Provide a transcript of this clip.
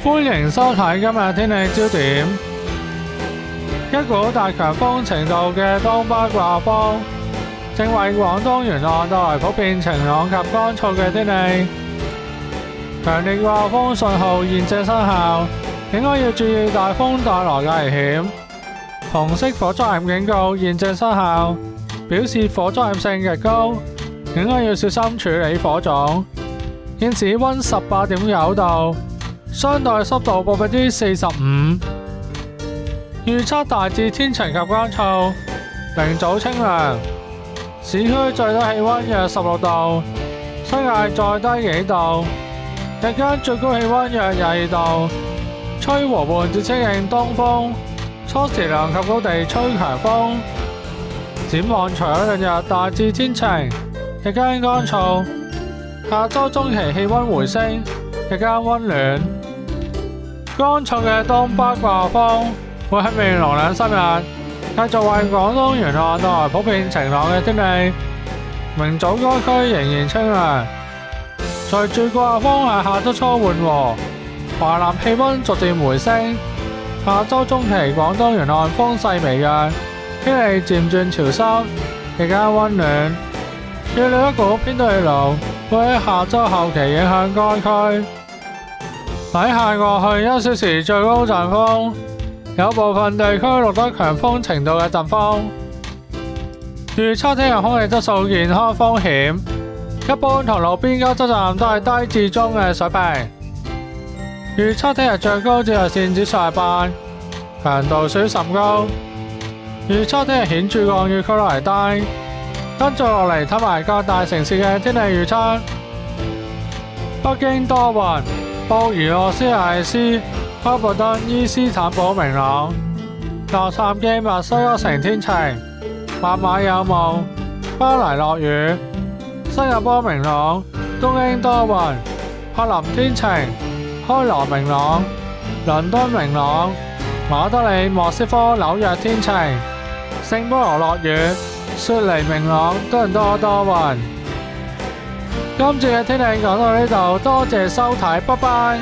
歡迎收睇今日天氣焦點。一股大強風程度嘅東北季風正為廣東沿岸帶來普遍晴朗及乾燥嘅天氣。強烈季風信號現正生效，應該要注意大風帶來嘅危險。紅色火災險警告現正生效，表示火災險性極高，應該要小心處理火種。現時溫18.9度，相對濕度45%。預測大致天晴及乾燥，明早清涼。市區最低氣溫約16度，新界再低幾度。日間最高氣溫約22度，吹和緩至清勁東風，初時南及高地吹強風。展望除咗兩日大致天晴，日間乾燥。下周中期氣溫回升，日間溫暖。乾燥嘅東北季風會喺未來2-3日繼續為廣東沿岸帶來普遍晴朗嘅天氣。明早該區仍然清涼。隨住季風喺下周初緩和，華南氣溫逐漸回升。下周中期廣東沿岸風勢微弱，天氣漸轉潮濕，日間溫暖。預料一股偏東氣流會喺下周後期影響該區。喺下過去1小時最高陣風，有部分地區錄得強風程度嘅陣風。預測聽日空氣質素健康風險，一般同路邊監測站都係低至中嘅水平。預測聽日最高紫外線指數係8，強度屬於甚高。預測聽日顯著降雨幾率為低。跟住落嚟睇埋各大城市嘅天氣預測。北京多雲，布宜諾斯艾斯、開普敦、伊斯坦堡明朗。洛杉磯、墨西哥城天晴，孟買有霧，巴黎落雨。新加坡明朗，東京多雲，柏林天晴，開羅明朗，倫敦明朗，馬德里、莫斯科、紐約天晴，聖保羅落雨，雪梨明朗，多倫多多雲。今次嘅天氣講到呢度，多謝收睇，拜拜。